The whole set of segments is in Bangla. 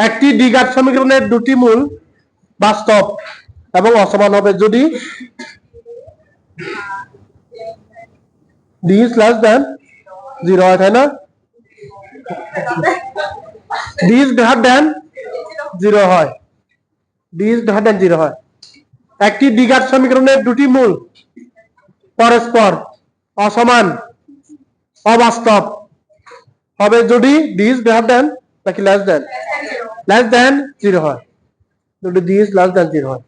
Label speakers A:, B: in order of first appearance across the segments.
A: একটি দ্বিঘাত সমীকরণের দুটি মূল বাস্তব এবং অসমান হবে যদি d is less than 0 হয়, তাই না? d is greater than 0 হয়, d is greater than 0 হয়। একটি দ্বিঘাত সমীকরণের দুটি মূল পরস্পর অসমান অবাস্তব হবে যদি d is greater than নাকি less than 0 হয়, যদি d is less than 0 হয়।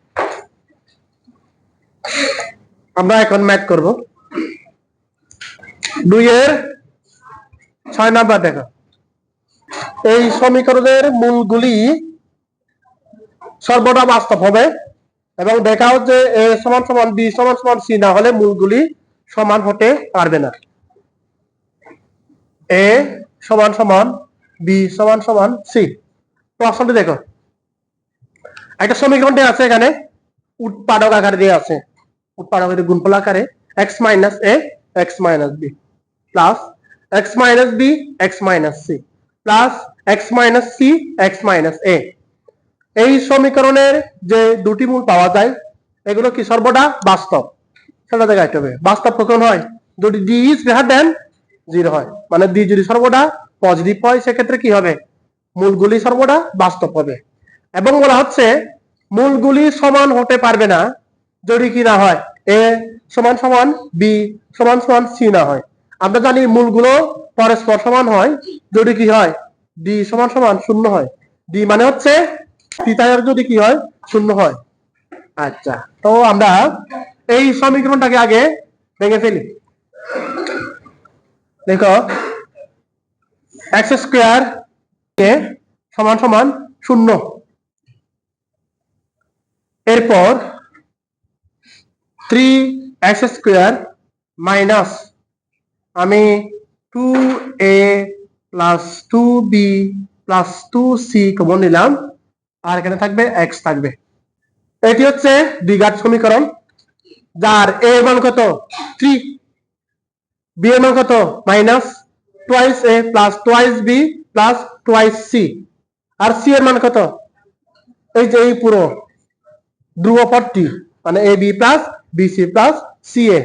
A: আমরা এখন ম্যাথ করব। 2 এর 6 নাম্বার দেখো, এই সমীকরণের মূলগুলি সর্বদা বাস্তব হবে এবং দেখা হচ্ছে a সমান সমান b সমান সমান c না হলে মূলগুলি সমান হতে পারবে না। a সমান সমান b সমান সমান c। প্রশ্নটি দেখো, একটা সমীকরণটি আছে এখানে উৎপাদক আকারে দেওয়া আছে, উৎপাদকের গুণফল আকারে x minus a x minus b plus x minus b x minus c plus x minus c x minus a। এই সমীকরণের যে দুটি মূল পাওয়া যায় এগুলো কি সর্বদা বাস্তব, সেটা দেখাইতে হবে। বাস্তব কখন হয়? যদি d is greater than 0 হয়, মানে d যদি সর্বদা পজিটিভ হয় সেক্ষেত্রে কি হবে? মূলগুলি সর্বদা বাস্তব হবে। এবং বলা হচ্ছে মূলগুলি সমান হতে পারবে না যদি কি না হয় a সমান সমান b সমান সমান c না হয়। আমরা জানি মূলগুলো পরস্পর সমান হয় যদি কি হয়? d সমান সমান 0 হয়। d মানে হচ্ছে থিটার যদি কি হয়? 0 হয়। আচ্ছা, তো আমরা এই সমীকরণটাকে আগে ভেঙে ফেলি। দেখো x স্কয়ার কে সমান সমান 0, এরপর 3x স্কয়ার মাইনাস আমি 2a plus 2b plus 2c common নিলাম, আর এখানে থাকবে x থাকবে। এটি হচ্ছে দ্বিঘাত সমীকরণ যার a এর মান কত? 3, b এর মান কত? Minus twice a plus twice b plus twice c, আর c এর মান কত? এই যে এই পুরো ধ্রুবপদটি মানে ab plus bc plus ca।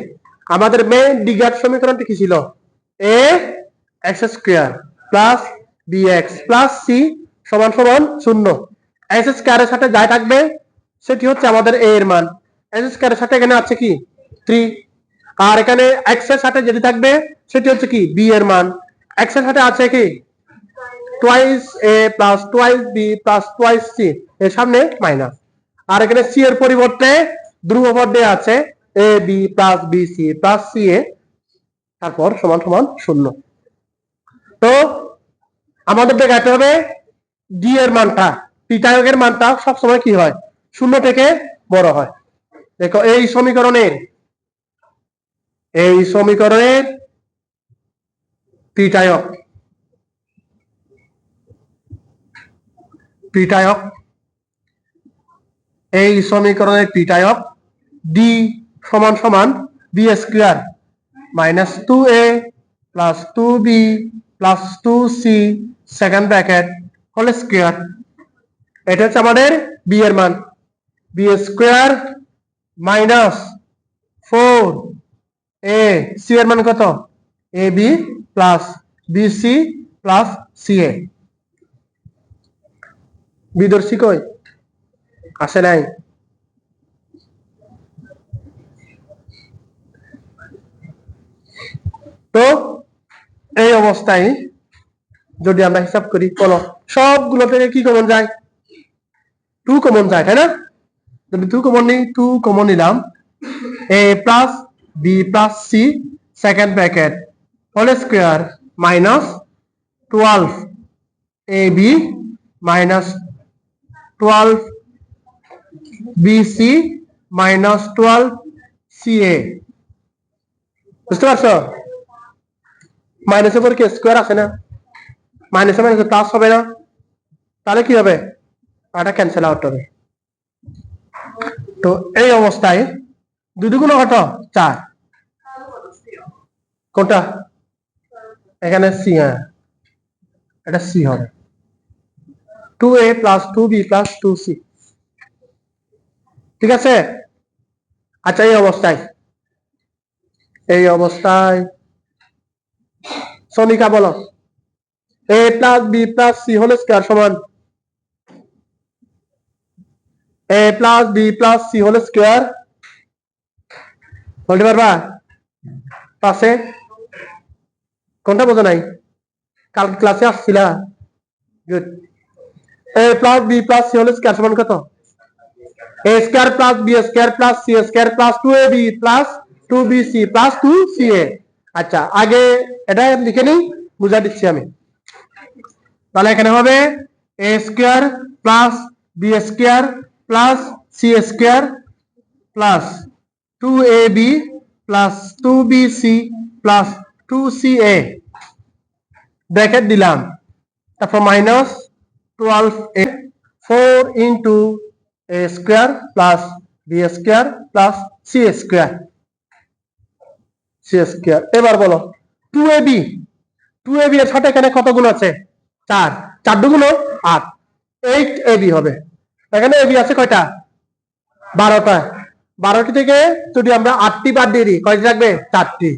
A: আমাদের মেইন দ্বিঘাত সমীকরণটি কি ছিল? a x square plus bx plus c সমান সমান 0। x স্কয়ারের সাথে যাই থাকবে সেটি হচ্ছে আমাদের a এর মান। x স্কয়ারের সাথে এখানে আছে কি 3, আর এখানে x এর সাথে যেটি থাকবে সেটি হচ্ছে কি b এর মান। x এর সাথে আছে কি twice a plus twice b plus twice c, এর সামনে মাইনাস, আর এখানে c এর পরিবর্তে ধ্রুবপদ দেয়া আছে a b plus b c plus c a, তারপর সমান সমান 0। তো আমাদের দেখাতে হবে d এর মানটা, থিটায়কের মানটা সবসময় কি হয়? 0 থেকে বড় হয়। দেখো এই সমীকরণের থিটায়ক এই সমীকরণের থিটায়ক d সমান সমান b square minus 2a plus 2b plus 2c second bracket whole square. এটা হচ্ছে আমাদের b এর মান, b square minus 4a, c এর মান কত? ab plus bc plus ca। বিদর্শী কই আসে নাই? তো এই অবস্থায় যদি আমরা হিসাব করি, বলো সবগুলো থেকে কি কমন যায়? 2 কমন যায়, তাই না? যদি 2 কমন নিই, 2 কমন নিলাম, a plus b plus c second bracket whole square minus 12 ab minus 12 bc minus 12 ca। বুঝতে পারছো? মাইনাসের পর কি স্কয়ার আছে না? মাইনাসে মাইনাসে প্লাস হবে না, তাহলে কি হবে? এটা ক্যান্সেল আউট হবে। তো এই অবস্থায় 2 দুগুণ কত? 4। কোনটা? এখানে c, হ্যাঁ এটা c হবে। 2a plus 2b plus 2c। ঠিক আছে? আচ্ছা, এই অবস্থায় সনিকা বলো a plus b plus c whole square সমান a plus b plus c whole square বলতে পারবা? পাশে কোনটা বোঝো নাই? কাল ক্লাসে আসছিলা? Good. a plus b plus c whole square সমান কত? a square plus b square plus c square plus 2ab plus 2bc plus 2ca। আচ্ছা, আগে এটা লিখে নিই, বুঝা দিচ্ছি আমি। তাহলে এখানে হবে a square plus b square plus c square plus 2ab plus 2bc plus 2ca bracket দিলাম, তারপর minus 12a 4 into a square plus b square plus c square. এবার বলো 2ab এর সাথে এখানে কত গুণ আছে? 4, 4 দুগুণ 8, 8ab হবে। এখানে ab আছে কয়টা? 12টা। 12টি থেকে যদি আমরা 8টি বাদ দিয়ে দিই, কয়টি থাকবে? 4টি।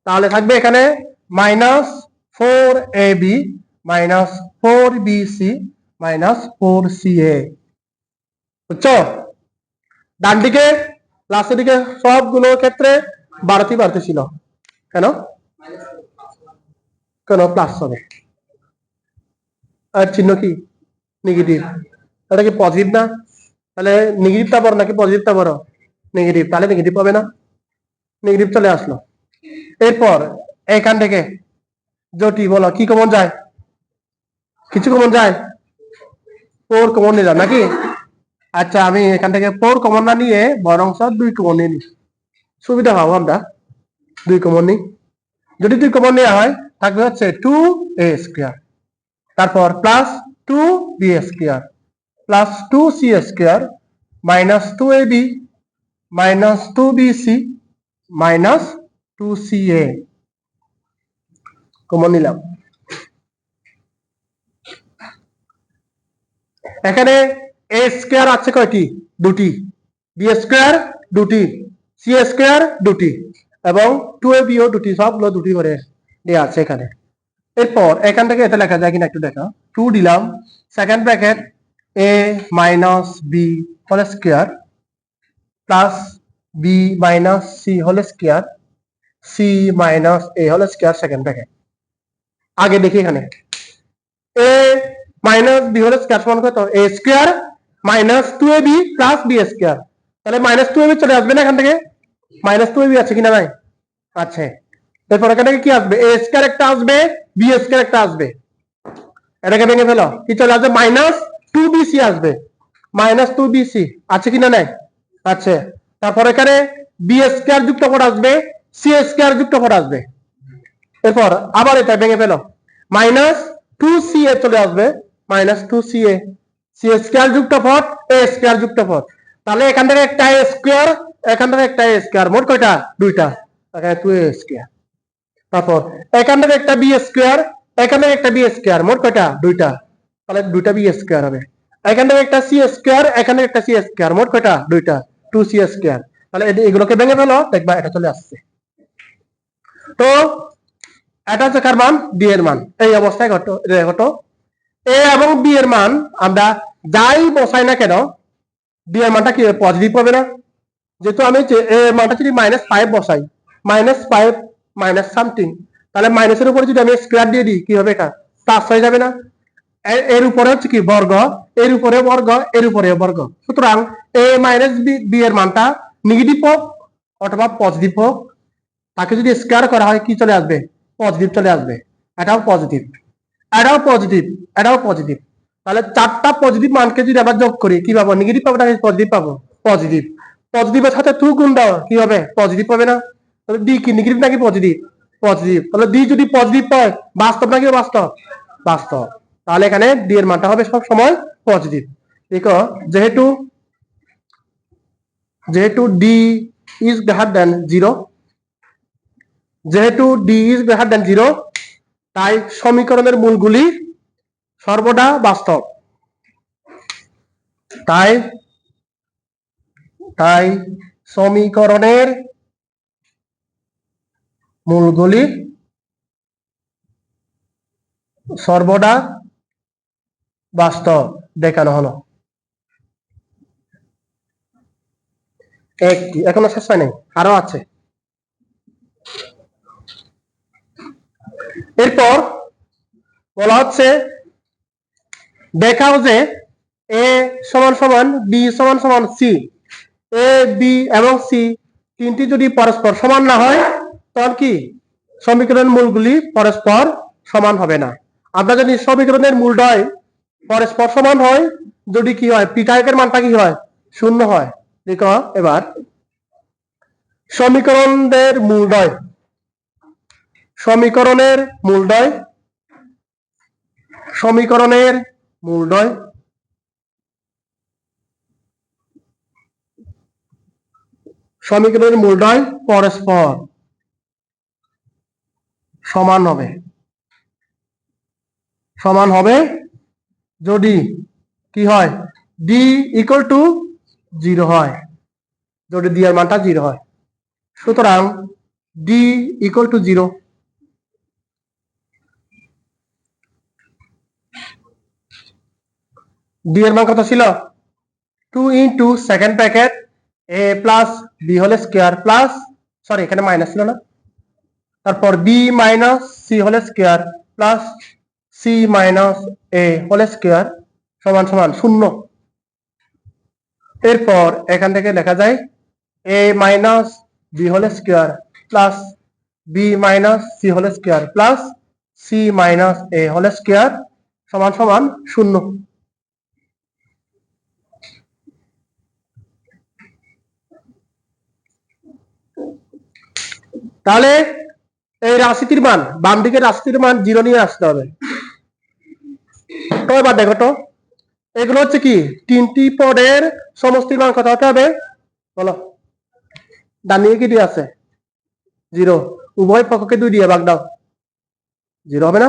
A: তাহলে থাকবে এখানে minus 4ab minus 4bc minus 4ca। বুঝছো? ডান দিকে লাস্টের দিকে সবগুলোর ক্ষেত্রে 12টি ছিল। কেন প্লাস হবে? আর চিহ্ন কি? নেগেটিভ। এটা কি পজিটিভ না? তাহলে নেগেটিভটা বড় নাকি পজিটিভটা বড়? নেগেটিভ। তাহলে নেগেটিভ হবে না? নেগেটিভ চলে আসলো। এরপর এখান থেকে জটি বলো কি কমন যায়? কিছু কমন যায়? 4 কমন নিলাম নাকি? আচ্ছা, আমি এখান থেকে 4 কমন না নিয়ে বরং 2 কমন নিয়ে নিই, সুবিধা পাবো আমরা। 2 কমন নিই। যদি 2 কমন নেওয়া হয় থাকবে হচ্ছে 2a স্কয়ার, তারপর plus 2b square plus 2c square minus 2ab minus 2bc minus 2ca common নিলাম। এখানে a স্কয়ার আছে কয়টি? 2টি। b স্কয়ার 2টি, c স্কয়ার 2টি এবং 2ab ও 2টি, সবগুলো 2টি করে দেওয়া আছে এখানে। এরপর এখান থেকে এটা লেখা যায় কিনা একটু দেখো। 2 দিলাম, second bracket a minus b whole square plus b minus c whole square c minus a whole square second bracket. আগে দেখি এখানে a minus b whole square সমান কত? a square minus 2ab plus b square. তাহলে মাইনাস 2ab চলে আসবে না এখান থেকে? মাইনাস 2ab আছে কিনা? নাই, আছে। এরপর এখান থেকে কি আসবে? a স্কয়ার একটা আসবে, b স্কয়ার একটা আসবে। এটাকে ভেঙে ফেলো, কি চলে আসবে? মাইনাস 2bc আসবে। মাইনাস 2bc আছে কিনা? নাই, আছে। তারপর এখানে b স্কয়ার যুক্ত পদ আসবে, c স্কয়ার যুক্ত পদ আসবে। এরপর আবার এটা ভেঙে ফেলো, মাইনাস 2ca চলে আসবে, মাইনাস 2ca, c স্কয়ার যুক্ত পদ, a স্কয়ার যুক্ত পদ। তাহলে এখান থেকে একটা a স্কয়ার, এখান থেকে একটা a স্কয়ার, মোট কয়টা? 2টা। এখানে 2a স্কয়ার। তারপর এখান থেকে একটা b স্কয়ার, এখান থেকে একটা b স্কয়ার, মোট কয়টা? 2টা। তাহলে 2টা b স্কয়ার হবে। এখান থেকে একটা c স্কয়ার, এখান থেকে একটা c স্কয়ার, মোট কয়টা? 2টা, 2c স্কয়ার। তাহলে এগুলোকে ভেঙে ফেলো, দেখবা এটা চলে আসছে। তো এটা হচ্ছে কার মান? b এর মান। এই অবস্থায় ঘটো a এবং b এর মান আমরা যাই বসাই না কেন b এর মানটা কি পজিটিভ হবে না? যেহেতু আমি a এর মানটা যদি -5 বসাই, -5 মাইনাস সামথিং, তাহলে মাইনাসের উপরে যদি আমি স্কয়ার দিয়ে দিই কি হবে? এটা প্লাস হয়ে যাবে না? এর উপরে হচ্ছে কি? বর্গ, এর উপরে বর্গ, এর উপরে বর্গ। সুতরাং a মাইনাস b এর মানটা নেগেটিভ হোক অথবা পজিটিভ হোক, তাকে যদি স্কয়ার করা হয় কি চলে আসবে? পজিটিভ চলে আসবে। এটাও পজিটিভ, এটাও পজিটিভ, এটাও পজিটিভ। তাহলে 4টা পজিটিভ মানকে যদি আবার যোগ করি কি পাবো? নেগেটিভ পাবো নাকি পজিটিভ পাবো? পজিটিভ। পজিটিভের সাথে 2 গুণ দাও কি হবে? পজিটিভ হবে না? তাহলে d কি নেগেটিভ নাকি পজিটিভ? পজিটিভ। তাহলে d যদি পজিটিভ হয় বাস্তব নাকি বাস্তব? বাস্তব। তাহলে এখানে d এর মানটা হবে সব সময় পজিটিভ। দেখো, যেহেতু d ইজ গ্রেটার দ্যান 0, যেহেতু d ইজ গ্রেটার দ্যান 0, তাই সমীকরণের মূলগুলি সর্বদা বাস্তব। তাই তাই সমীকরণের মূলগুলি সর্বদা বাস্তব দেখানো হলো। একটি এখনো শেষ হয় নাই, আরো আছে। এরপর বলা হচ্ছে দেখাও যে এ সমান সমান বি সমান সমান সি, এ বি এবং সি তিনটি যদি পরস্পর সমান না হয় তখন কি সমীকরণের মূলগুলি পরস্পর সমান হবে না। আমরা জানি সমীকরণের মূলদ্বয় পরস্পর সমান হয় যদি কি হয় পিটায়কের মানটা কি হয় শূন্য হয়। দেখো এবার সমীকরণের মূলদ্বয় সমীকরণের মূলদ্বয় সমীকরণের মূলদ্বয় সমীকরণের মূলদ্বয় পরস্পর সমান হবে যদি কি হয় ডি ইকুয়াল টু 0 হয়, যদি ডি এর মানটা 0 হয়। সুতরাং ডি ইকুয়াল টু 0, ডি এর মান কত ছিল 2 into second bracket a plus B whole square plus, sorry এখানে মাইনাস ছিল না, তারপর B minus C whole square plus c minus এ হোল স্কয়ার সমান সমান 0। এরপর এখান থেকে লেখা যায় a minus B whole square plus b minus C whole square plus c minus A whole square সমান সমান 0। তাহলে এই রাশিটির মান বাম দিকের রাশিটির মান 0 নিয়ে আসতে হবে। তো এবার দেখো তো এগুলো হচ্ছে কি তিনটি পদের সমষ্টির মান কত হতে হবে বলো। ডান দিকে কি দিয়ে আছে 0, উভয় পক্ষকে 2 দিয়ে ভাগ দাও, 0 হবে না,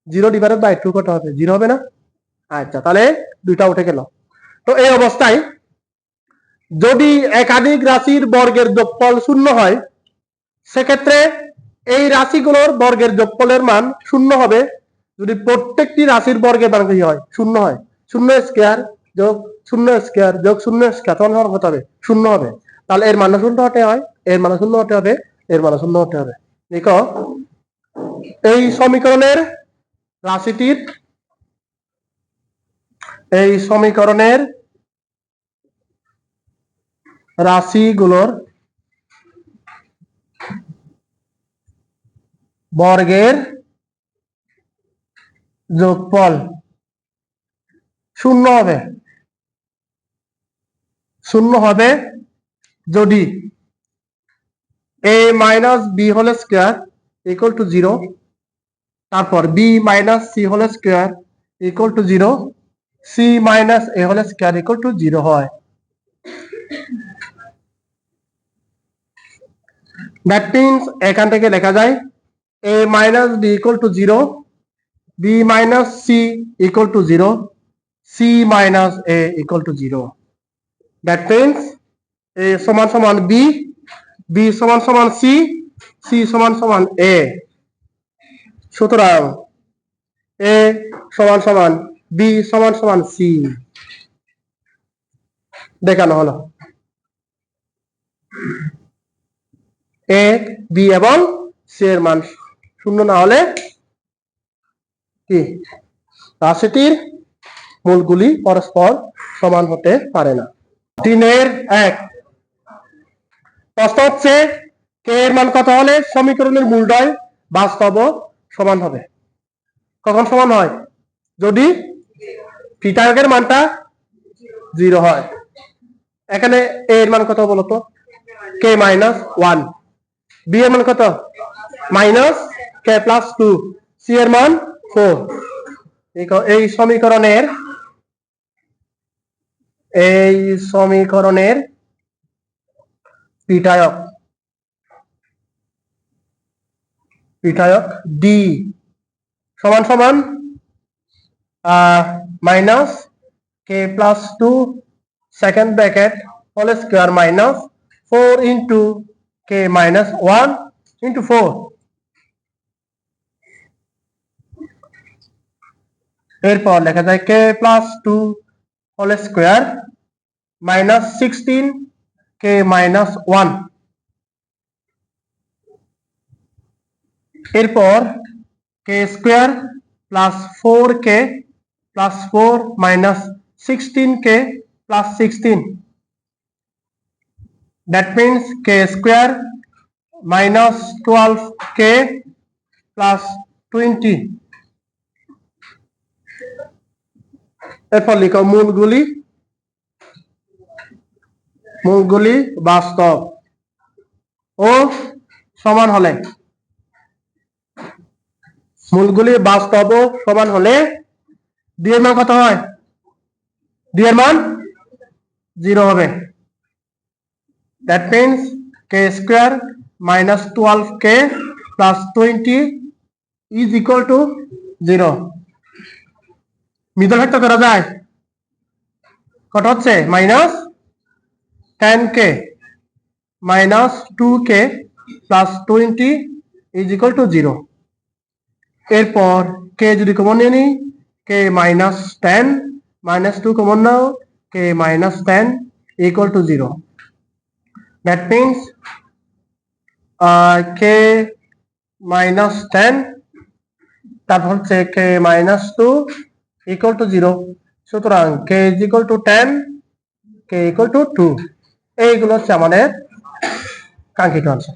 A: 0 ডিভাইডেড বাই 2 কত হবে 0 হবে না। আচ্ছা তাহলে দুইটা উঠে গেল। তো এই অবস্থায় যদি একাধিক রাশির বর্গের যোগফল 0 হয় সেক্ষেত্রে এই রাশিগুলোর বর্গের যোগফলের মান 0 হবে যদি প্রত্যেকটি রাশির বর্গের মান কি হয় 0 হয়। 0 স্কয়ার যোগ 0 স্কয়ার যোগ 0 স্কয়ার তখন কত হবে 0 হবে। তাহলে এর মান 0 হতে হয়, এর মান 0 হতে হবে, এর মান 0 হতে হবে। দেখো এই সমীকরণের রাশিটির এই সমীকরণের রাশিগুলোর বর্গের যোগফল 0 হবে, 0 হবে যদি a minus B whole square equal to 0, তারপর B minus C whole square equal to 0, C minus A whole square equal to 0 হয়। দ্যাট মিন্স এখান থেকে লেখা যায় a minus B equal to 0, B minus C equal to 0, C minus A equal to 0। That means a সমান সমান বি, বি সমান সমান সি, সি সমান সমান এ। সুতরাং এ সমান সমান বি সমান সমান সি দেখানো হলো। এ বি এবং সি এর মান 0 না হলে কি রাশিটির মূলগুলি পরস্পর সমান হতে পারে না। 3-1 প্রশ্ন হচ্ছে কে এর মান কত হলে সমীকরণের মূলদ্বয় বাস্তব সমান হবে। কখন সমান হয় যদি থিটার মানটা 0 হয়। এখানে এ এর মান কত বলতো কে মাইনাস 1, বি এর মান কত মাইনাস কে প্লাস 2, সি এর মান 4। এই সমীকরণের পিঠায়ক ডি সমান সমান minus k plus 2 second bracket whole square minus 4 into k minus 1 into 4 এরপর লেখা যায় k plus 2 whole square minus 16 k minus 1 এরপর k square plus 4k plus 4 minus 16k plus 16 that means k square minus 12k plus 20 এরপর লিখো মূলগুলি বাস্তব ও সমান হলে মূলগুলি বাস্তব ও সমান হলে d এর মান কত হয় d এর মান 0 হবে that means k square minus 12k plus 20 is equal to 0 middle factor করা যায় কত হচ্ছে minus 10k minus 2k plus 20 is equal to 0 এরপর k যদি কমন নিয়ে নিই k minus 10 minus 2 common now k minus 10 equal to 0 that means k minus 10 তারপর হচ্ছে k minus 2 equal to 0 সুতরাং k is equal to 10 k equal to 2 এইগুলো হচ্ছে আমাদের কাঙ্ক্ষিত answer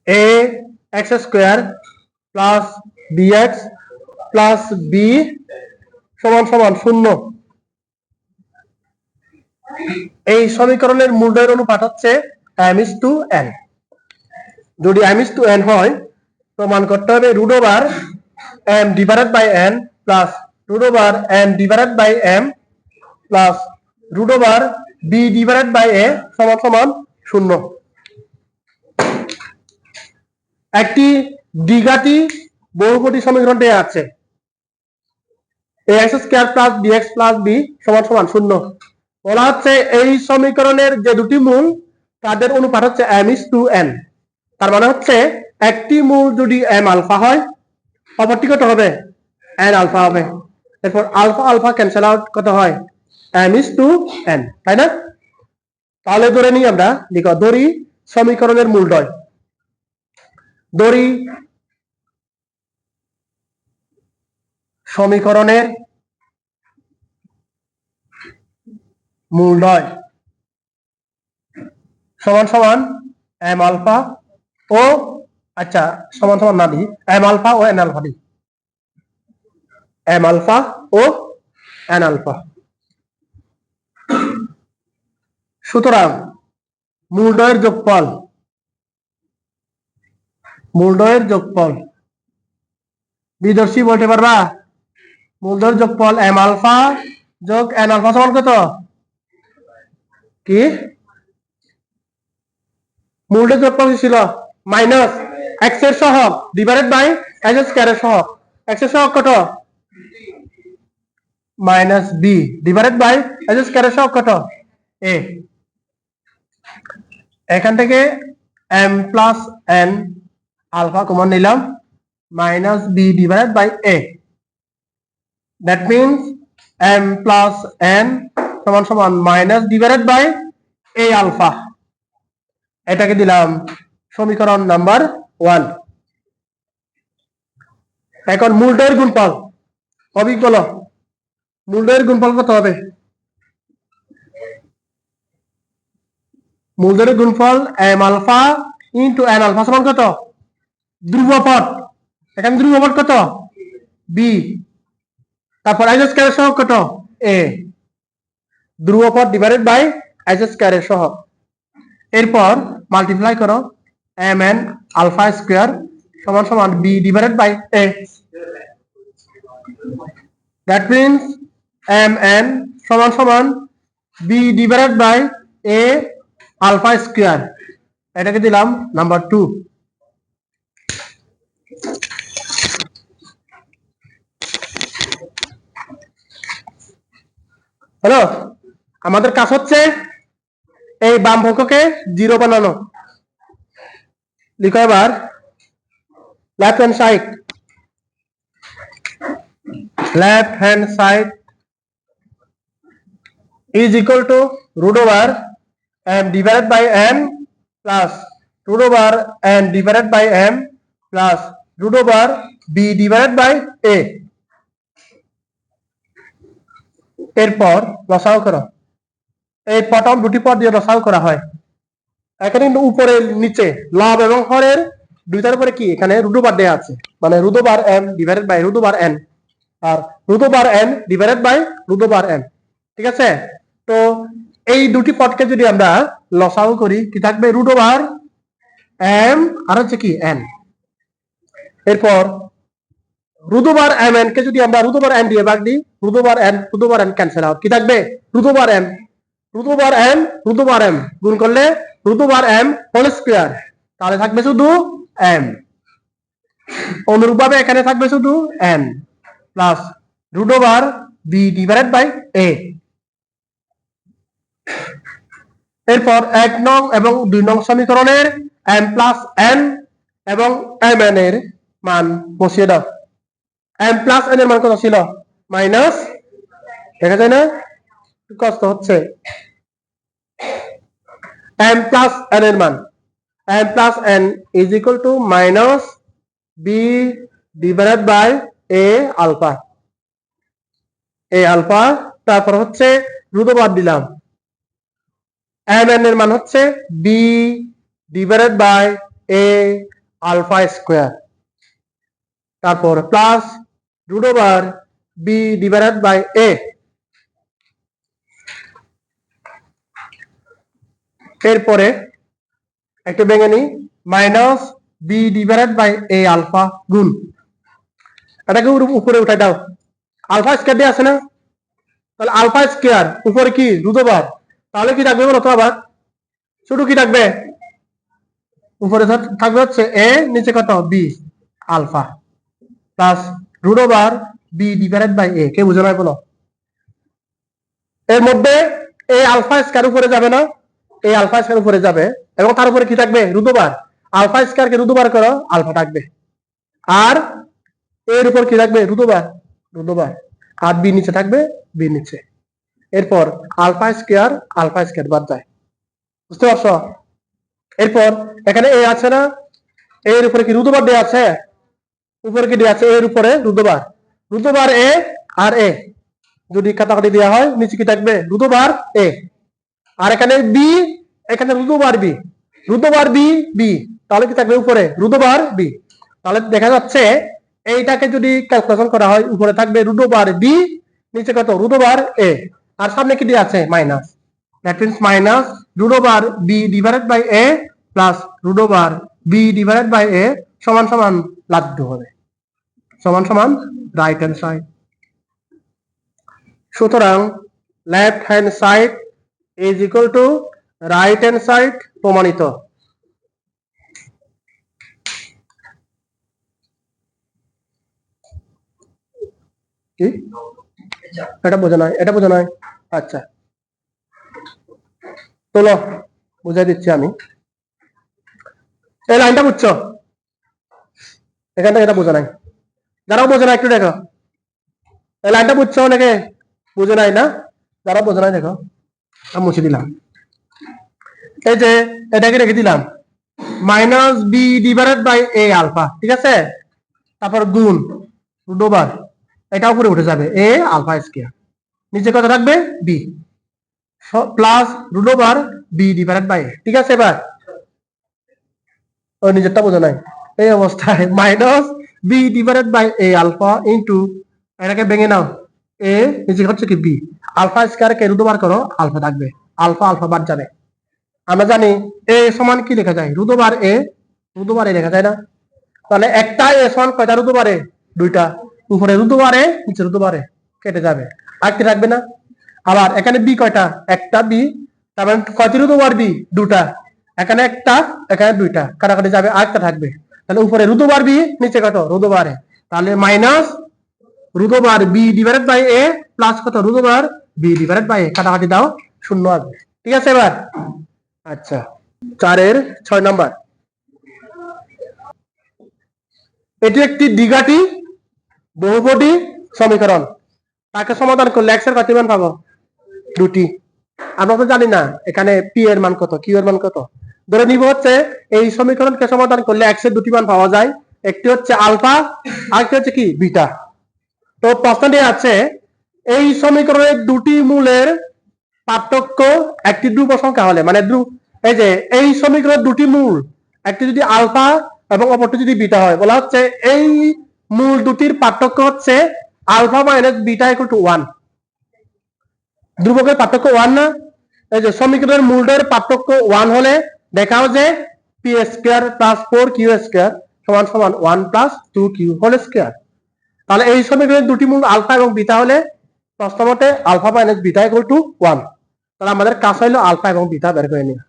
A: a x square plus bx plus b সমান সমান 0 এই সমীকরণের মূলদ্বয়ের অনুপাত হচ্ছে m:n যদি m:n হয় প্রমাণ করতে হবে √m divided by n plus √n divided by m plus √b divided by a সমান সমান 0 একটি দ্বিঘাতী বহুপদী সমীকরণ দেয়া আছে ax square plus bx plus b সমান সমান 0 বলা হচ্ছে এই সমীকরণের যে দুটি মূল তাদের অনুপাত হচ্ছে m:n তার মানে হচ্ছে একটি মূল যদি m আলফা হয় অপরটি কত হবে n আলফা হবে এরপর আলফা আলফা ক্যান্সেল আউট কত হয় m:n তাই না তাহলে ধরে নিই আমরা লিখো ধরি সমীকরণের মূলদ্বয় ধরি সমীকরণের মূলদ্বয় সমান সমান m আলফা ও আচ্ছা সমান সমান না দিই m আলফা ও n আলফা দিই m আলফা ও n আলফা সুতরাং মূলদ্বয়ের যোগফল বিদর্শী বলতে পারবা মূলদ্বয়ের যোগফল m আলফা যোগ n আলফা সমান কত কি মূলদ্বয়ের যোগফল ছিল মাইনাস x এর সহগ ডিভাইডেড বাই x স্কয়ারের সহগ x এর সহগ কত minus b divided by x স্কয়ারের সহগ কত a এখান থেকে m plus n alpha common নিলাম minus b divided by a that means m plus n সমান সমান minus divided by a alpha এটাকে দিলাম সমীকরণ নাম্বার 1 এখন মূলদ্বয়ের গুণফল অবিক বলো মূলদ্বয়ের গুণফল কত হবে মূলদ্বয়ের গুণফল m alpha into n alpha সমান কত ধ্রুবপদ এখানে ধ্রুবপদ কত b তারপর x স্কয়ারের সহগ কত a ধ্রুবপদ ডিভাইডেড বাই x স্কয়ারের সহগ এরপর মাল্টিপ্লাই করো mn আলফা স্কয়ার সমান সমান b divided by a that means mn সমান সমান b divided by a alpha square এটাকে দিলাম নাম্বার 2 হলো আমাদের কাজ হচ্ছে এই বাম পক্ষকে 0 বানানো। লিখো এবার left hand side is equal to root over m divided by n plus root over n divided by m plus root over b divided by a। এরপর লসাগু করো। এই প্রথম দুটি পদ দিয়ে লসাগু করা হয়। এখানে উপরে নিচে লব এবং হরের দুইটার উপরে কি এখানে রুট ওভার দেয়া আছে, মানে root over m divided by root over n আর root over n divided by root over n। ঠিক আছে, তো এই দুটি পদকে যদি আমরা লসাগু করি কি থাকবে, রুট ওভার m আর হচ্ছে কি n। এরপর রুট ওভার m n কে যদি আমরা রুট ওভার n দিয়ে ভাগ দিই, root over n cancel out, কি থাকবে রুট ওভার m গুণ করলে root over m whole square, তাহলে থাকবে শুধু m। অনুরূপভাবে এখানে থাকবে শুধু n plus root over b divided by a। এরপর 1 নং এবং 2 নং সমীকরণের m প্লাস n এবং mn এর মান বসিয়ে দাও। m প্লাস n এর মান কত ছিল, মাইনাস, দেখা যায় না কষ্ট হচ্ছে, m প্লাস n এর মান m plus n is equal to minus b divided by a alpha. তারপর হচ্ছে রুট ওভার দিলাম, mn এর মান হচ্ছে b divided by a alpha square, তারপর plus root over b divided by a। এরপরে একটু ভেঙে নিই, minus b divided by a alpha গুণ, এটাকে উপরে উঠাই দাও, আলফা স্কয়ার দিয়ে আছে না, তাহলে আলফা স্কয়ার উপরে কি রুট ওভার, তাহলে কি থাকবে বলো তো, আবার ছোট কি থাকবে, উপরে থাকবে হচ্ছে a, নিচে কত b alpha plus root over b divided by a। কে বুঝো না বলো, এর মধ্যে a আলফা স্কয়ার উপরে যাবে না, a আলফা স্কয়ার উপরে যাবে এবং তার উপরে কি থাকবে রুট ওভার, আলফা স্কয়ার কে রুট ওভার করো আলফা থাকবে, আর এর উপর কি থাকবে রুট ওভার আর b নিচে থাকবে b নিচে। এরপর আলফা স্কয়ার বাদ যায়, বুঝতে পারছো। এরপর এখানে a আছে না, এর উপরে কি রুট ওভার দেয়া আছে, উপরে কি দেয়া আছে এর উপরে রুট ওভার a আর a যদি কাটাকাটি দেওয়া হয় নিচে কি থাকবে রুট ওভার a, আর এখানে b, এখানে রুট ওভার b, তাহলে কি থাকবে উপরে রুট ওভার b। তাহলে দেখা যাচ্ছে এইটাকে যদি ক্যালকুলেশন করা হয় উপরে থাকবে রুট ওভার b, নিচে কত রুট ওভার a, আর সামনে কি দেয়া আছে minus, that means minus root over b divided by a plus root over b divided by a সমান সমান লাঘব হবে, সমান সমান রাইট হ্যান্ড সাইড। সুতরাং left hand side is equal to right hand side প্রমাণিত। কি এটা বোঝা নাই, আচ্ছা চলো বুঝাই দিচ্ছি আমি। এই লাইনটা বুঝছো, এখান থেকে এটা বোঝা নাই, যারা বোঝে না একটু দেখো, এই লাইনটা বুঝছো নাকি বুঝে নাই না, যারা বোঝে নাই দেখো, আমি মুছে দিলাম। এই যে এটাকে রেখে দিলাম minus b divided by a alpha, ঠিক আছে, তারপর গুণ রুট ওভার, এটা উপরে উঠে যাবে a আলফা স্কয়ার, নিচে কত থাকবে b plus root over b divided by a। ঠিক আছে, এবার ওই নিজেরটা বোঝা নাই, এই অবস্থায় minus b divided by a alpha into, এটাকে ভেঙে নাও, a নিচে হচ্ছে কি b আলফা স্কয়ার কে রুট ওভার করো আলফা থাকবে, আলফা বাদ যাবে। আমরা জানি a সমান কি লেখা যায় রুট ওভার a লেখা যায় না, তাহলে একটা a সমান কয়টা রুট ওভার a, দুইটা, উপরে রুট ওভার a নিচে রুট ওভার a কেটে যাবে, আর কি থাকবে না। আবার এখানে b কয়টা, একটা b, তার মানে কয়টি রুট ওভার b, দুটা, এখানে একটা এখানে দুইটা, কাটাকাটি যাবে আরেকটা থাকবে, তাহলে উপরে রুট ওভার b নিচে কত রুট ওভার a, তাহলে minus root over b divided by a plus কত root over B divided by কাটাকাটি দাও, শূন্য আসবে। ঠিক আছে এবার? আচ্ছা, 4 এর 6 নাম্বার, এটি একটি দ্বিঘাটি বহুপদী সমীকরণ। তাকে সমাধান করলে x এর কত মান পাবো? 2টি। আমরা তো জানি না এখানে p এর মান কত, q এর মান কত। ধরে নিব হচ্ছে এই সমীকরণকে সমাধান করলে x এর 2টি মান পাওয়া যায়, একটি হচ্ছে আলফা আর একটি হচ্ছে কি বিটা। তো প্রশ্নটি আছে এই সমীকরণের 2টি মূলের পার্থক্য একটি ধ্রুব সংখ্যা হলে, মানে এই যে এই সমীকরণের 2টি মূল, একটি যদি আলফা এবং অপরটি যদি বিটা হয়, বলা হচ্ছে এই মূল দুটির পার্থক্য হচ্ছে alpha minus beta equal to 1। ধ্রুবকের পার্থক্য 1 না? এই যে সমীকরণের মূলদের পার্থক্য 1 হলে দেখাও যে P square plus 4q square সমান সমান 1 প্লাস 2q হোল স্কয়ার। তাহলে এই সমীকরণের 2টি মূল আলফা এবং বিটা হলে প্রশ্ন মতে alpha minus beta equal to 1। তাহলে আমাদের কাজ হলো আলফা এবং বিটা বের করে নেওয়া।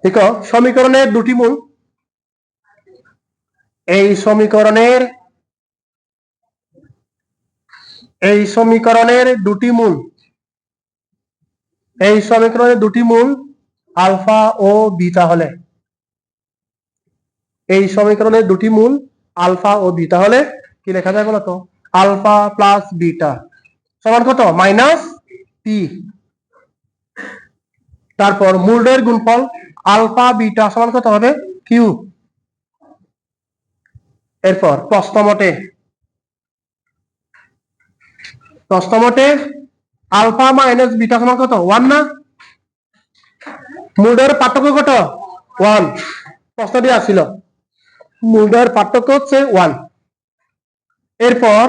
A: ঠিক আছে, সমীকরণের 2টি মূল, এই সমীকরণের 2টি মূল, এই সমীকরণের 2টি মূল আলফা ও বিটা হলে, এই সমীকরণের 2টি মূল আলফা ও বিটা হলে কি লেখা যায় বলতো? আলফা প্লাস বিটা সমান কত? Minus P. তারপর মূলদের গুণফল আলফা বিটা সমান কত হবে? কিউ। এরপর প্রশ্ন মতে আলফা মাইনাস বিটা সমান কত? 1 না? মূলদের পার্থক্য কত? 1। প্রশ্নটি আসছিল মূলদের পার্থক্য হচ্ছে 1। এরপর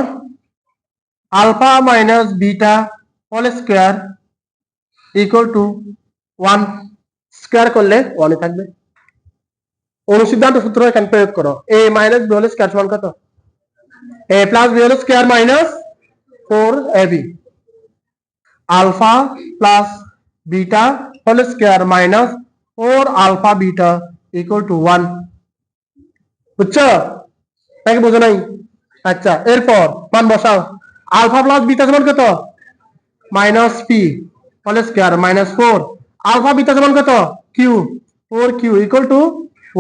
A: alpha minus beta whole square equal to 1 square করলে 1 থাকবে। অনুসিদ্ধান্ত সূত্র এখানে প্রয়োগ করো, a minus B whole square সমান কত? a plus B whole square minus 4ab। Alpha plus beta whole square minus 4 alpha beta equal to 1। বুঝছো নাকি বুঝো নাই? আচ্ছা, এরপর মান বসাও। আলফা প্লাস বিটা সমান কত? Minus P whole square minus 4 alpha beta সমান কত? Q 4q equal to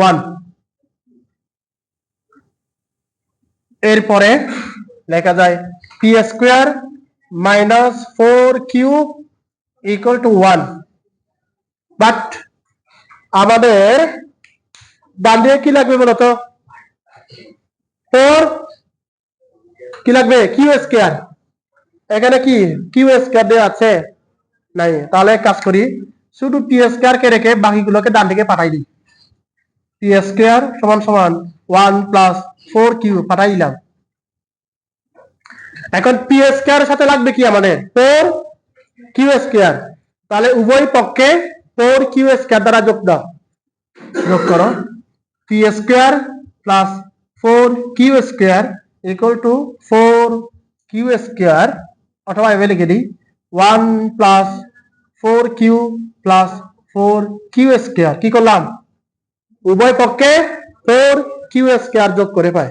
A: 1। এরপরে লেখা যায় P square minus 4q equal to 1। But আমাদের ডান দিকে কি লাগবে বলতো? 4 কি লাগবে? Q square. এখানে কি কিউ স্কয়ার দেওয়া আছে? নাই। তাহলে কাজ করি, শুধু পি স্কয়ার কে রেখে বাকিগুলোকে ডান দিকে পাঠাই দিই। পি স্কয়ার সমান সমান 1 প্লাস 4q পাঠাই দিলাম। এখন পি স্কয়ারের সাথে লাগবে কি আমাদের? 4q square. তাহলে উভয় পক্ষে 4q স্কয়ার দ্বারা যোগ করো। P square plus 4q square equal two 4q square, অথবা এভাবে লিখে দিই 1 plus 4q plus 4q square. কি করলাম? উভয় পক্ষে 4q স্কয়ার যোগ করে পাই।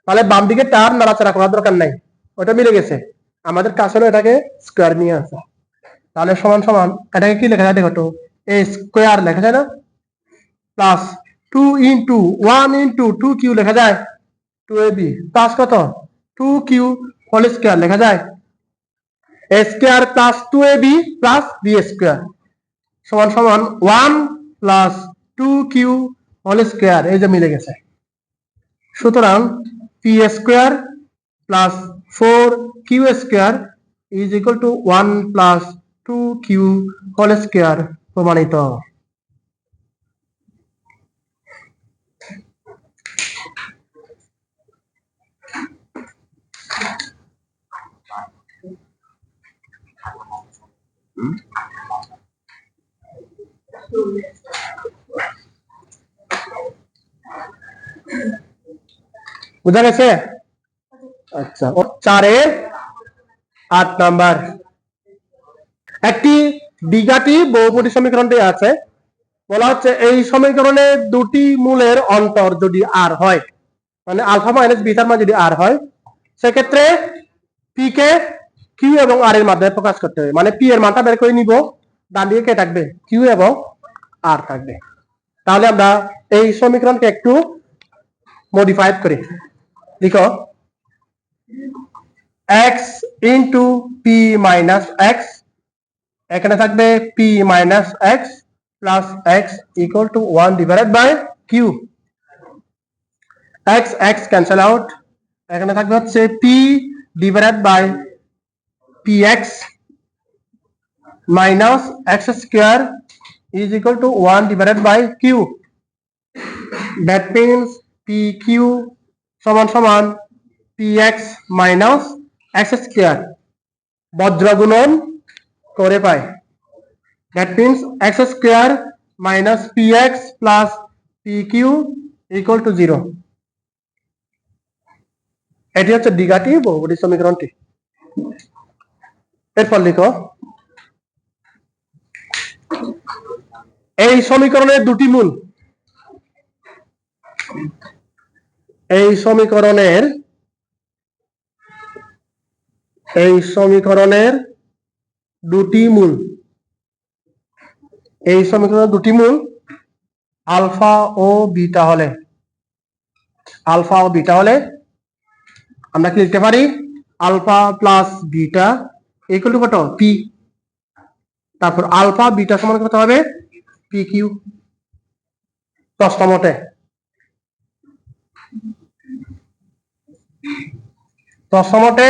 A: তাহলে বাম দিকে টার্ম নাড়াচাড়া করার দরকার নাই, ওটা মিলে গেছে। আমাদের কাজ হলো এটাকে স্কয়ার নিয়ে আসা। তাহলে সমান সমান এটাকে কি লেখা যায় দেখো তো? a স্কয়ার লেখা যায় না? প্লাস 2 ইন্টু 1 ইন্টু 2q লেখা যায় 2ab প্লাস কত? 2q হোল স্কয়ার লেখা যায় a square plus 2ab plus b square সমান সমান 1 প্লাস 2q হোল স্কয়ার। এই যে মিলে গেছে। সুতরাং P square plus 4q square is equal to 1 plus 2q whole square প্রমাণিত। বুঝা গেছে? আচ্ছা, 4-8 নাম্বার, একটি দ্বিঘাটি বহুপদী সমীকরণ দেয়া আছে। বলা হচ্ছে এই সমীকরণে 2টি মূলের অন্তর যদি আর হয়, মানে আলফা মাইনাস বিটার মান যদি আর হয়, সেক্ষেত্রে পি কে কিউ এবং আর এর মাধ্যমে প্রকাশ করতে হবে, মানে পি এর মানটা বের করে নিব, ডান দিকে কে থাকবে, কিউ এবং আর থাকবে। তাহলে আমরা এই সমীকরণকে একটু মডিফাইড করি, লিখো x into P minus x, এখানে থাকবে P minus x plus x equal to 1 divided by Q. X x cancel out, এখানে থাকবে হচ্ছে P divided by P x minus x square is equal to 1 divided by Q. That means P Q সমান সমান P x minus x square, বজ্র গুণন করে পাই। That means x square minus P x plus P Q equal to 0। এটি হচ্ছে দ্বিঘাতি বহুপদী সমীকরণটি। এরপর লিখো এই সমীকরণের দুটি মূল, এই সমীকরণের দুটি মূল, এই সমীকরণের দুটি মূল আলফা ও বিটা হলে, আলফা ও বিটা হলে আমরা কি লিখতে পারি, alpha plus beta equal to কত, পি, তারপর আলফা বিটা সমান কত হবে, পি কিউ। প্রশ্ন মতে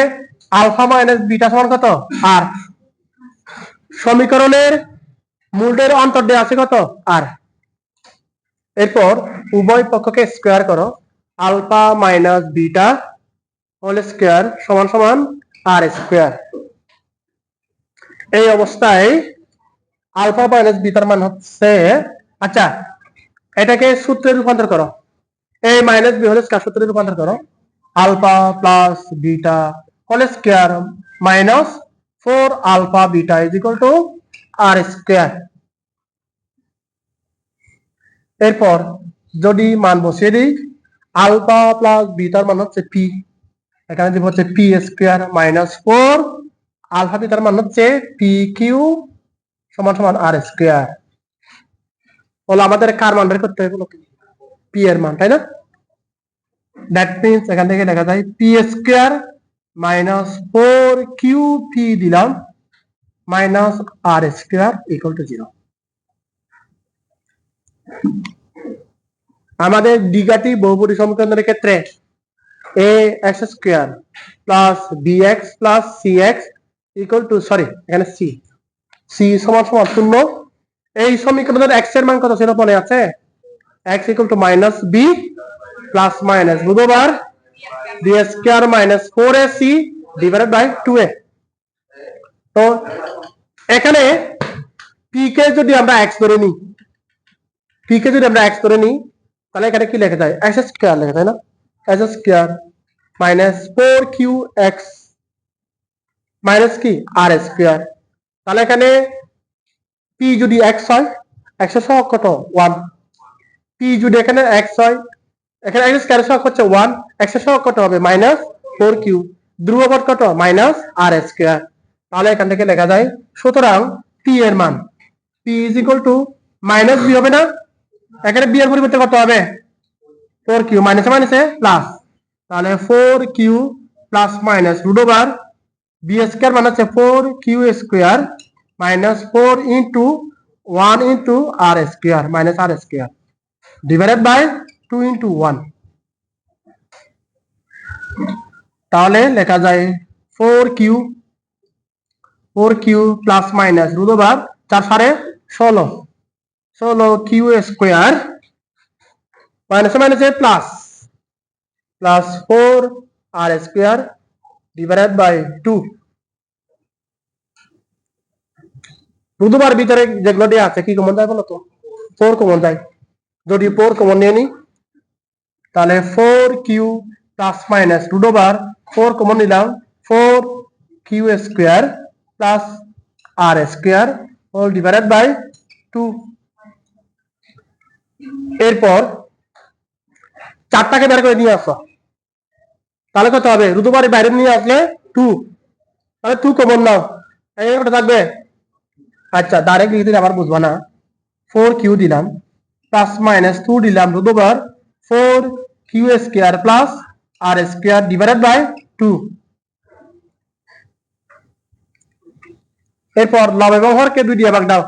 A: আলফা মাইনাস বিটা সমান কত, আর সমীকরণের মূলদের অন্তর্দে আছে কত, আর। এরপর উভয় পক্ষকে স্কোয়ার করো, alpha minus beta whole square সমান সমান আর স্কোয়ার। এই অবস্থায় আলফা মাইনাস বিটার মান হচ্ছে, আচ্ছা এটাকে সূত্রে রূপান্তর করো, এই মাইনাস বি হোল স্কোয়ার সূত্রে রূপান্তর করো, alpha plus beta whole square minus 4 alpha beta is equal to R square. এরপর যদি মান বসিয়ে দিই, আলফা প্লাস বিটার মান হচ্ছে পি, এখানে দিব হচ্ছে পি স্কোয়ার মাইনাস 4 আলফা বিটার মান হচ্ছে পি কিউ সমান সমান আর স্কোয়ার। বলো আমাদের কার মান বের করতে হবে, পি এর মান, তাই না? দ্যাট মিনস এখান থেকে লেখা যায় P square minus 4 Q P দিলাম minus R square equal to 0। আমাদের দ্বিঘাতি বহুপদী সমীকরণের ক্ষেত্রে A x square plus B x plus C x equal to, sorry এখানে সি, সি সমান সমান 0। এই সমীকরণের এক্স এর মান কত ছিল মনে আছে, x equal to minus B plus minus বুধবার B square minus 4ac divided by 2a। তো এখানে পি কে যদি আমরা এক্স ধরে নিই, পি কে যদি আমরা এক্স ধরে নিই, তাহলে এখানে কি লেখা যায়, এক্স স্কোয়ার লেখা যায় না, X square minus 4 Q X minus কি আর স্কোয়ার। তাহলে এখানে পি যদি এক্স হয়, এক্স এর সহগ কত 1, পি যদি এখানে এক্স হয়, এখানে এক্স স্কোয়ার সহগ হচ্ছে 1, এক্স এর সহগ কত হবে মাইনাস 4 কিউ, ধ্রুবপদ কত মাইনাস আর স্কোয়ার। তাহলে এখান থেকে লেখা যায়, সুতরাং পি এর মান P is equal to minus B হবে না, এখানে বি এর পরিবর্তে কত হবে 4 কিউ, মাইনাসে মাইনাসে প্লাস, তাহলে 4 Q plus minus root over B square মানে হচ্ছে 4 Q square minus 4 into 1 into R square minus R square divided by 2 into 1। তাহলে লেখা যায় 4 Q plus minus root over 4 সাড়ে 16 কিউ স্কোয়ার মাইনাসে মাইনাসে plus 4 R square divided by 2। Root over ভিতরে যেগুলো দেওয়া আছে কি কমন যায় বলো তো, 4 কমন যায়, যদি 4 কমন নিয়ে নি তাহলে 4 Q plus minus root over 4 common নিলাম 4 Q square plus R square whole divided by 2। এরপর 4টাকে বের করে নিয়ে আসো, তাহলে কত হবে, রুট ওভার বাইরে নিয়ে আসলে 2, তাহলে 2 কমন নাও, এই ওটা থাকবে। আচ্ছা ডাইরেক্ট লিখে দিলে আবার বুঝবা না, 4q দিলাম প্লাস মাইনাস 2 দিলাম root over 4q square plus R square divided by 2। এরপর লব এবং হরকে 2 দিয়ে ভাগ দাও,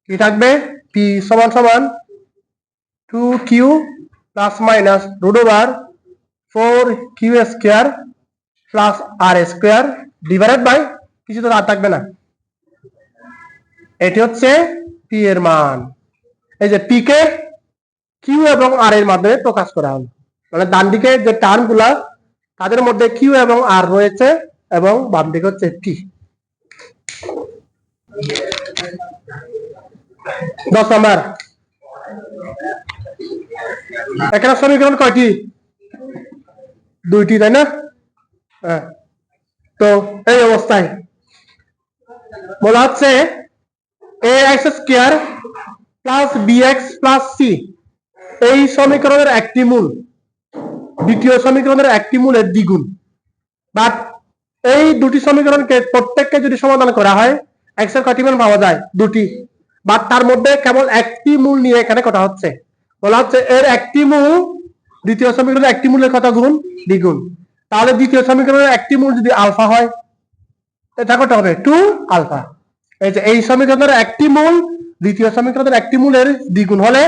A: কি থাকবে p সমান সমান 2q plus minus root over 4q square plus R square divided by কিছু তো আর থাকবে না। এটি হচ্ছে পি এর মান। এই যে পি কে কিউ এবং আর এর মাধ্যমে প্রকাশ করা হলো, মানে ডান দিকে যে টার্ম গুলা তাদের মধ্যে কিউ এবং আর রয়েছে এবং বাম দিকে হচ্ছে পি। 10 নাম্বার, এখানে সমীকরণ কয়টি? 2টি, তাই না? হ্যাঁ, তো এই অবস্থায় বলা হচ্ছে A x square plus B x plus C এই সমীকরণের একটি মূল দ্বিতীয় সমীকরণের একটি মূলের দ্বিগুণ। বাট এই দুটি সমীকরণকে প্রত্যেককে যদি সমাধান করা হয় এক্স এর কয়টি মান পাওয়া যায়? 2টি। বাট তার মধ্যে কেবল একটি মূল নিয়ে এখানে কথা হচ্ছে, বলা হচ্ছে এর একটি মূল দ্বিতীয় সমীকরণের একটি মূলের কত গুণ? দ্বিগুণ। তাহলে দ্বিতীয় সমীকরণের একটি মূল যদি আলফা হয় এটা কত হবে? 2 আলফা। এই যে এই সমীকরণের একটি মূল দ্বিতীয় সমীকরণের একটি মূলের দ্বিগুণ হলে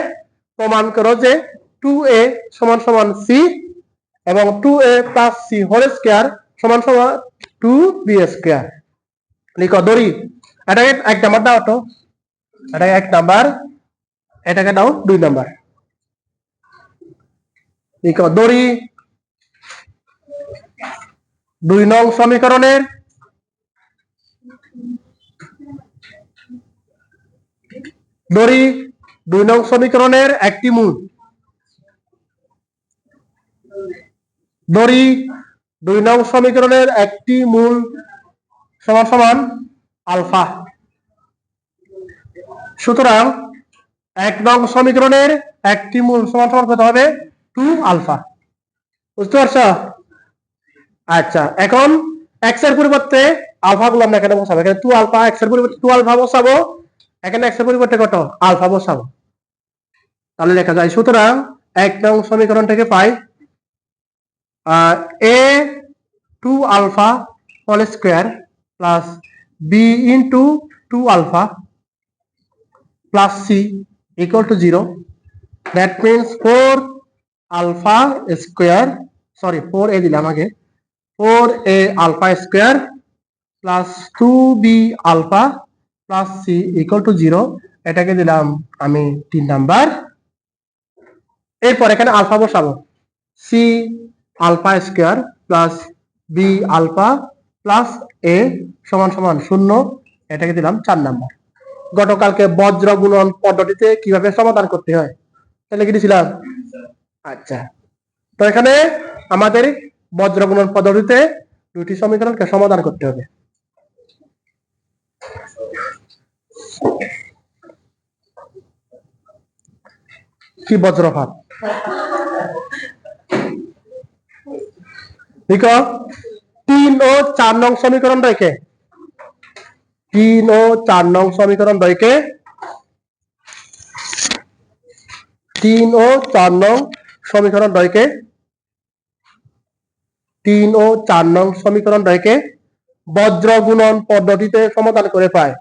A: প্রমাণ করো যে 2a সমান সমান c এবং 2a plus c whole square সমান সমান 2b স্কয়ার। লিখো দড়ি, এটাকে 1 নাম্বার দাও, তো এটাকে 1 নাম্বার, এটাকে দাও 2 নাম্বার। লিখো দড়ি 2 নং সমীকরণের দড়ি 2 নং সমীকরণের একটি মূল, দড়ি 2 নং সমীকরণের একটি মূল সমান সমান আলফা। সুতরাং 1 নং সমীকরণের একটি মূল সমান সমান কত হবে? 2 আলফা। বুঝতে পারছো? আচ্ছা, এখন x এর পরিবর্তে আলফা গুলো আমরা এখানে বসাবো, এখানে 2 আলফা, x এর পরিবর্তে 2 আলফা বসাবো, এখানে x এর পরিবর্তে কত? আলফা বসাবো। তাহলে লেখা যায়, সুতরাং 1 নং সমীকরণ থেকে পাই a 2 alpha whole square plus b into 2 alpha plus c equal to 0। That means 4 alpha square, sorry 4a দিলাম আগে, 4a alpha square plus 2b alpha plus c equal to 0। এটাকে দিলাম আমি 3 নাম্বার। এরপর এখানে আলফা বসাবো, c alpha square plus b alpha plus a সমান সমান 0, এটাকে দিলাম 4 নাম্বার। গতকালকে বজ্র গুণন পদ্ধতিতে কিভাবে সমাধান করতে হয় তাহলে কি দিয়েছিলাম? আচ্ছা, তো এখানে আমাদের বজ্র গুণন পদ্ধতিতে দুটি সমীকরণকে সমাধান করতে হবে। কি বজ্রপাত? দেখো 3 ও 4 নং সমীকরণ রয়েছে, 3 ও 4 নং সমীকরণ রয়েছে, 3 ও 4 নং সমীকরণ রয়েছে, 3 ও 4 নং সমীকরণ রয়েছে বজ্র গুণন পদ্ধতিতে সমাধান করে পায়।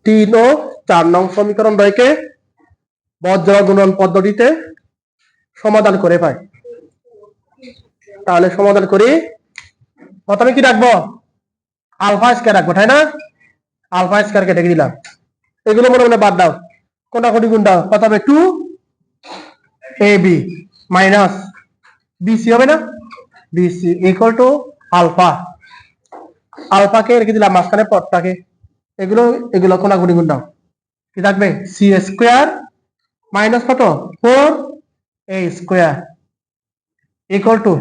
A: 3 ও 4 নং সমীকরণ রয়েছে বজ্র গুণন পদ্ধতিতে সমাধান করে পায়। তাহলে সমাধান করি, প্রথমে কি রাখবো? আলফা স্কয়ার রাখবো, তাই না? আলফা স্কয়ার কেটে দিলাম, এগুলো মনে মনে বাদ দাও, কোটাকুটি গুণ দাও। কত হবে? 2ab মাইনাস bc হবে না? bc ইকুয়াল টু আলফা, আলফাকে রেখে দিলাম মাঝখানে পদটাকে, এগুলো এগুলো কোটাকুটি গুণ দাও, কি থাকবে? c স্কয়ার মাইনাস কত? 4a স্কয়ার ইকুয়াল টু,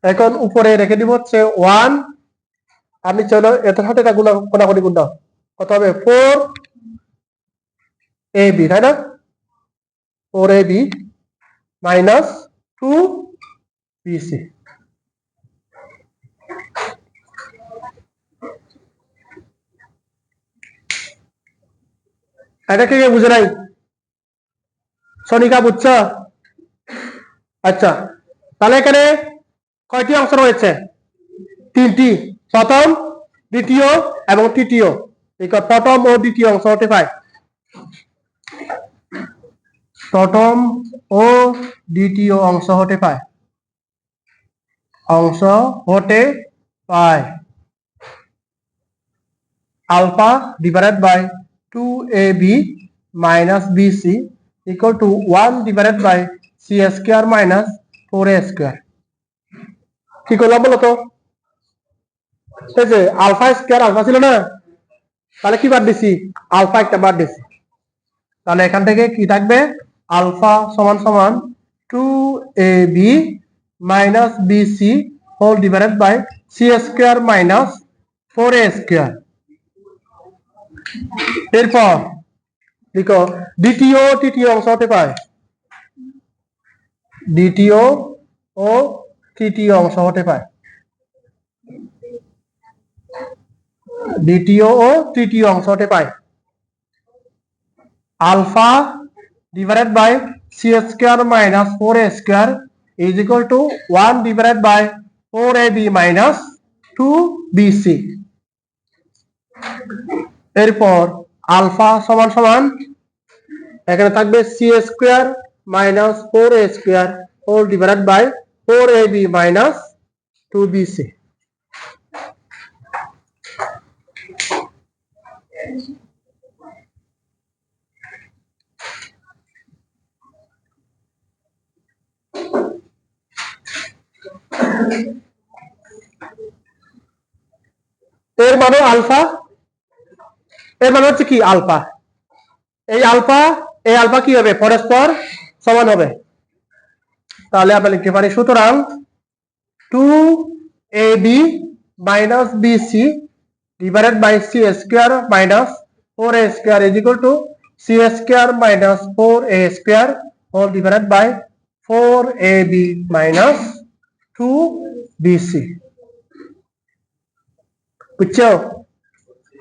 A: এখন উপরে রেখে দিব হচ্ছে 1 আর নিচে হলো এটার সাথে এটা গুণ, কোনাকুনি গুণ দাও, কত হবে? 4ab, তাই না? 4ab minus 2bc। এটা কে বুঝে নাই? সনিকা বুঝছ? আচ্ছা, তাহলে এখানে কয়টি অংশ রয়েছে? তিনটি, প্রথম, দ্বিতীয় এবং তৃতীয়। প্রথম ও দ্বিতীয় অংশ হতে পায়। প্রথম ও দ্বিতীয় অংশ হতে পায়। Alpha divided by 2ab minus bc equal to 1 divided by c square minus 4a square। কি করলাম বলো তো? এই যে আলফা স্কয়ার আলফা ছিল না, তাহলে কি বাদ দিছি? আলফা একটা বাদ দিছি। তাহলে এখান থেকে কি থাকবে? আলফা সমান সমান 2ab minus bc whole divided by c square minus 4a square. এরপর দেখো দ্বিতীয় তৃতীয় অংশ হতে পায়। দ্বিতীয় ও তৃতীয় অংশ হতে পায়। দ্বিতীয় ও তৃতীয় অংশ হতে পায়। Alpha divided by c square minus 4a square is equal to 1 divided by 4ab minus 2bc। এরপর আলফা সমান সমান এখানে থাকবে c square minus 4a square whole divided by 4ab minus 2bc। এর মানে আলফা, এর মানে হচ্ছে কি আলফা। এই আলফা কি হবে? পরস্পর সমান হবে। তাহলে আমরা লিখতে পারি সুতরাং 2ab minus bc divided by c square minus 4a square is equal to c square minus 4a square whole divided by 4ab minus 2bc। বুঝছো?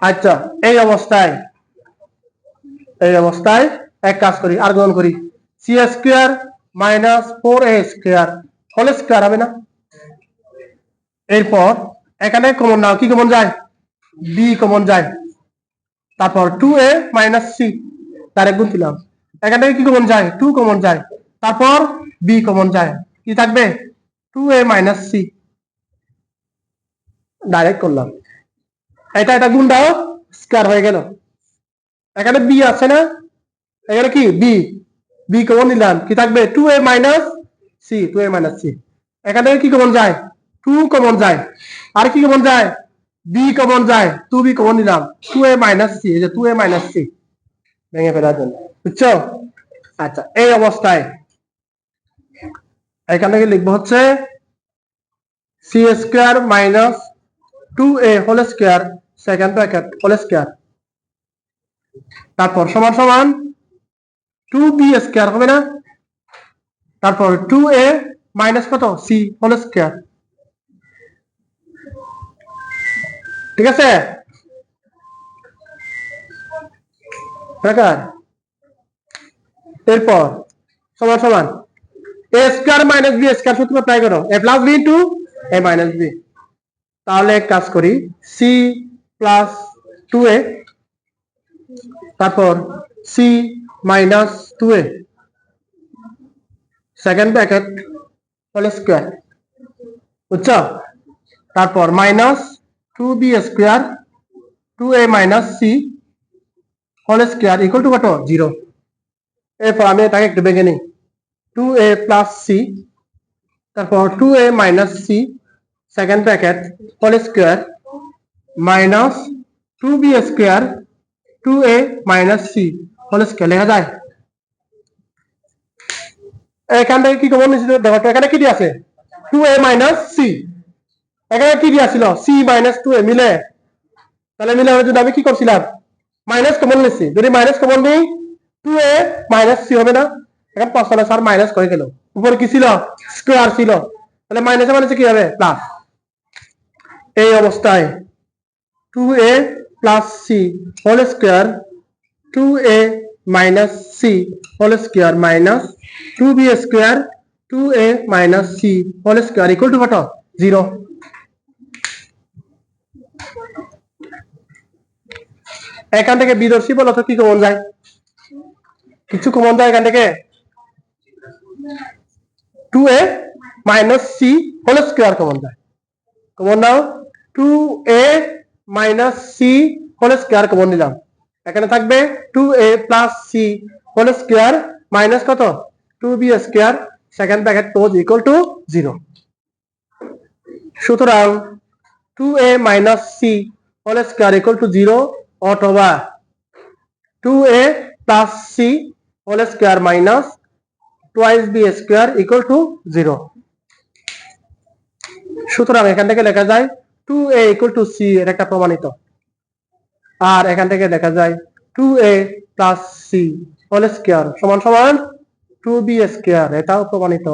A: আচ্ছা, এই অবস্থায় এক কাজ করি, আর গ্রহণ করি c square minus 4a square whole square হবে না? এরপর এখানে কমন নাও, কি কমন যায়? b কমন যায়। তারপর 2a মাইনাস c ডাইরেক্ট গুণ দিলাম। এখান থেকে কি কমন যায়? 2 কমন যায়। তারপর b কমন যায়, কি থাকবে? 2a মাইনাস c ডাইরেক্ট করলাম। এটা গুণ দাও, স্কয়ার হয়ে গেল। এখানে b আছে না, এখানে কি b কমন নিলাম, কি থাকবে? 2a minus c 2a minus c। এখান থেকে কি কমন যায়? 2 কমন যায়। আর কি কমন যায়? b কমন যায়, 2b কমন নিলাম, 2a মাইনাস c, এই যে 2a মাইনাস c ভেঙে ফেলার জন্য। বুঝছো? আচ্ছা, এই অবস্থায় এখান থেকে লিখবো হচ্ছে c square minus 2a whole square second bracket whole square, তারপর সমান সমান 2b স্কয়ার হবে না? তারপর 2a মাইনাস কত? c whole square. ঠিক আছে? এরপর সমান সমান a square minus b square সূত্র অ্যাপ্লাই করো, a plus b into a minus b। তাহলে এক কাজ করি, c প্লাস 2a তারপর c minus 2a second bracket whole square. বুঝছো? তারপর minus 2b square 2a minus c whole square equal to কত? 0। এরপর আমি এটাকে একটু ভেঙে নিই, 2a প্লাস c তারপর 2a minus c second bracket whole square minus 2b square 2a minus c whole square লেখা যায়। এখান থেকে কি কমন নিয়েছিল? দেখো তো এখানে কি দিয়ে আছে? 2a minus c। এখানে কি দিয়ে ছিল? c মাইনাস 2a মিলে, তাহলে মিলে যদি আমি কি করছিলাম? মাইনাস কমন নিচ্ছি। যদি মাইনাস কমন নিই 2a মাইনাস c হবে না? এখন পাঁচতলা স্যার মাইনাস করে গেল, উপরে কি ছিল? স্কয়ার ছিল, তাহলে মাইনাস মানে কি হবে? প্লাস। এই অবস্থায় 2a plus c whole square 2a minus C whole square minus 2b square 2a minus C whole square equal to কত 0। এখান থেকে বিদর্শী বলো তো কি কমন যায়? কিছু কমন যায় এখান থেকে? 2a minus C whole square common যায়। কমন নাও 2a minus C whole square common নিলাম। এখানে থাকবে 2a plus c whole square minus কত 2b square second bracket close equal to 0। সুতরাং 2a minus C whole square equal to 0 অথবা 2a plus c whole square minus twice b square equal to 0। সুতরাং এখান থেকে লেখা যায় 2a ইকুয়াল টু সি এর একটা প্রমাণিত, আর এখান থেকে দেখা যায় 2a plus c whole square সমান সমান 2b স্কোয়ার, এটাও প্রমাণিত।